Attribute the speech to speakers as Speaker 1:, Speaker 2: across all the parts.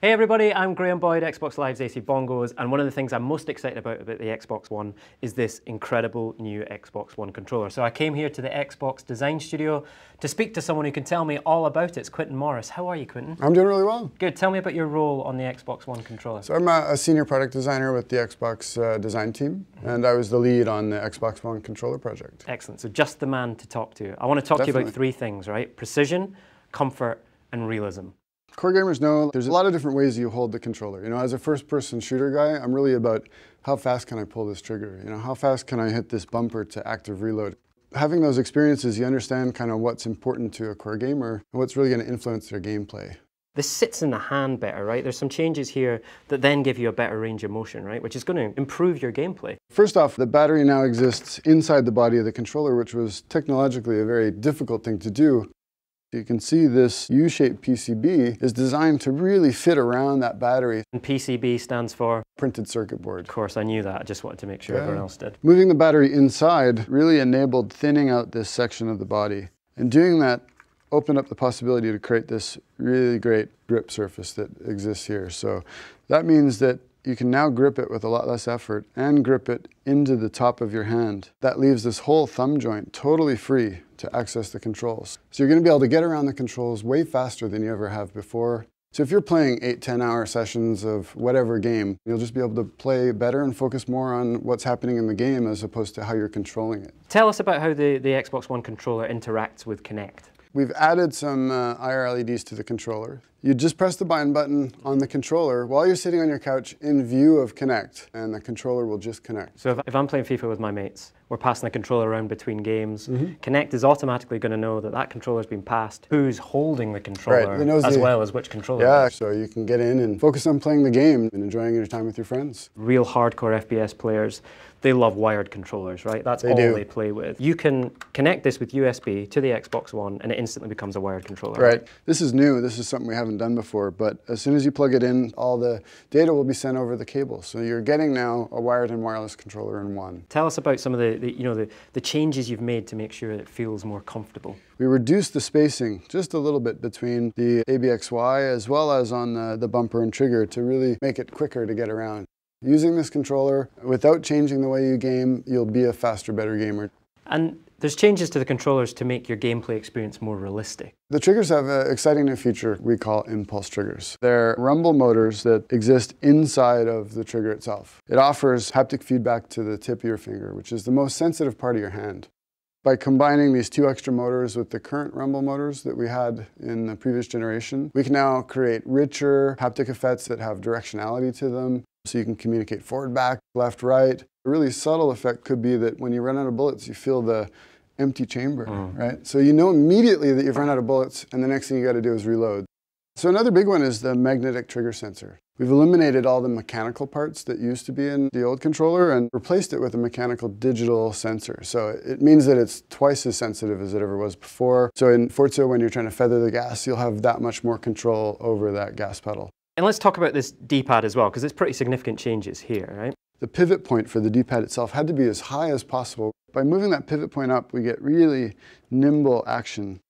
Speaker 1: Hey everybody, I'm Graham Boyd, Xbox Live's AC Bongos, and one of the things I'm most excited about the Xbox One is this incredible new Xbox One controller. So I came here to the Xbox Design Studio to speak to someone who can tell me all about it. It's Quinton Morris. How are you, Quinton?
Speaker 2: I'm doing really well.
Speaker 1: Good. Tell me about your role on the Xbox One controller.
Speaker 2: So I'm a senior product designer with the Xbox design team, and I was the lead on the Xbox One controller project.
Speaker 1: Excellent. So just the man to talk to. I want to talk to you about three things, right? Precision, comfort, and realism.
Speaker 2: Core gamers know there's a lot of different ways you hold the controller. You know, as a first-person shooter guy, I'm really about how fast can I pull this trigger? You know, how fast can I hit this bumper to active reload? Having those experiences, you understand kind of what's important to a core gamer and what's really going to influence their gameplay.
Speaker 1: This sits in the hand better, right? There's some changes here that then give you a better range of motion, right? Which is going to improve your gameplay. First
Speaker 2: off, the battery now exists inside the body of the controller, which was technologically a very difficult thing to do. You can see this U-shaped PCB is designed to really fit around that battery.
Speaker 1: And PCB stands for?
Speaker 2: Printed circuit board.
Speaker 1: Of course, I knew that. I just wanted to make sure everyone else did.
Speaker 2: Moving the battery inside really enabled thinning out this section of the body. And doing that opened up the possibility to create this really great grip surface that exists here. So that means that you can now grip it with a lot less effort and grip it into the top of your hand. That leaves this whole thumb joint totally free to access the controls. So you're going to be able to get around the controls way faster than you ever have before. So if you're playing 8-10 hour sessions of whatever game, you'll just be able to play better and focus more on what's happening in the game as opposed to how you're controlling it.
Speaker 1: Tell us about how the Xbox One controller interacts with Kinect.
Speaker 2: We've added some IR LEDs to the controller. You just press the bind button on the controller while you're sitting on your couch in view of Kinect, and the controller will just connect.
Speaker 1: So if I'm playing FIFA with my mates, we're passing the controller around between games, Kinect is automatically going to know that that controller's been passed, who's holding the controller, as well as which controller.
Speaker 2: Yeah, so you can get in and focus on playing the game and enjoying your time with your friends.
Speaker 1: Real hardcore FPS players, they love wired controllers, right? That's all they play with. You can connect this with USB to the Xbox One and it instantly becomes a wired controller.
Speaker 2: Right. This is new. This is something we haven't done before, but as soon as you plug it in, all the data will be sent over the cable. So you're getting now a wired and wireless controller in one.
Speaker 1: Tell us about some of the changes you've made to make sure it feels more comfortable.
Speaker 2: We reduced the spacing just a little bit between the ABXY as well as on the bumper and trigger to really make it quicker to get around. Using this controller, without changing the way you game, you'll be a faster, better gamer.
Speaker 1: And there's changes to the controllers to make your gameplay experience more realistic.
Speaker 2: The triggers have an exciting new feature we call impulse triggers. They're rumble motors that exist inside of the trigger itself. It offers haptic feedback to the tip of your finger, which is the most sensitive part of your hand. By combining these two extra motors with the current rumble motors that we had in the previous generation, we can now create richer haptic effects that have directionality to them. So you can communicate forward, back, left, right. A really subtle effect could be that when you run out of bullets, you feel the empty chamber, right? So you know immediately that you've run out of bullets, and the next thing you got to do is reload. So another big one is the magnetic trigger sensor. We've eliminated all the mechanical parts that used to be in the old controller and replaced it with a mechanical digital sensor. So it means that it's twice as sensitive as it ever was before. So in Forza, when you're trying to feather the gas, you'll have that much more control over that gas pedal.
Speaker 1: And let's talk about this D-pad as well, because it's pretty significant changes here, right?
Speaker 2: The pivot point for the D-pad itself had to be as high as possible. By moving that pivot point up, we get really nimble action.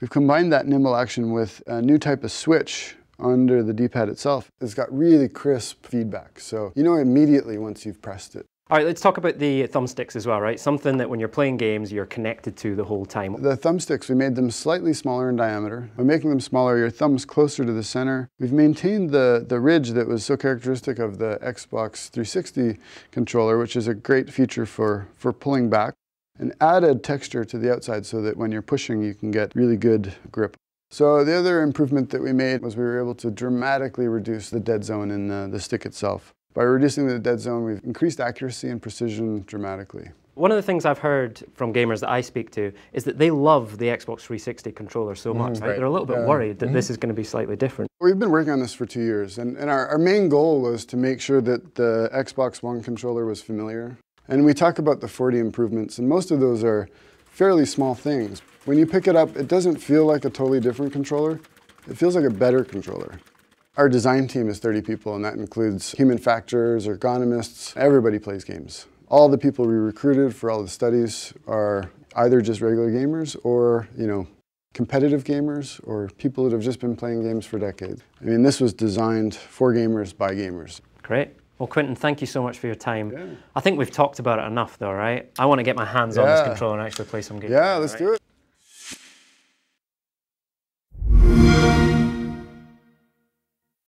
Speaker 2: We've combined that nimble action with a new type of switch under the D-pad itself. It's got really crisp feedback, so you know immediately once you've pressed it.
Speaker 1: All right, let's talk about the thumbsticks as well, right? Something that when you're playing games, you're connected to the whole time.
Speaker 2: The thumbsticks, we made them slightly smaller in diameter. By making them smaller, your thumb's closer to the center. We've maintained the ridge that was so characteristic of the Xbox 360 controller, which is a great feature for pulling back, and added texture to the outside so that when you're pushing, you can get really good grip. So the other improvement that we made was we were able to dramatically reduce the dead zone in the stick itself. By reducing the dead zone, we've increased accuracy and precision dramatically.
Speaker 1: One of the things I've heard from gamers that I speak to is that they love the Xbox 360 controller so much, right? They're a little bit worried that this is going to be slightly different.
Speaker 2: We've been working on this for 2 years, and our main goal was to make sure that the Xbox One controller was familiar. And we talk about the 40 improvements, and most of those are fairly small things. When you pick it up, it doesn't feel like a totally different controller. It feels like a better controller. Our design team is 30 people, and that includes human factors, ergonomists. Everybody plays games. All the people we recruited for all the studies are either just regular gamers or, competitive gamers or people that have just been playing games for decades. I mean, this was designed for gamers by gamers.
Speaker 1: Great. Well, Quentin, thank you so much for your time.
Speaker 2: Yeah.
Speaker 1: I think we've talked about it enough though, right? I want to get my hands on this controller and actually play some games.
Speaker 2: Yeah, let's do it.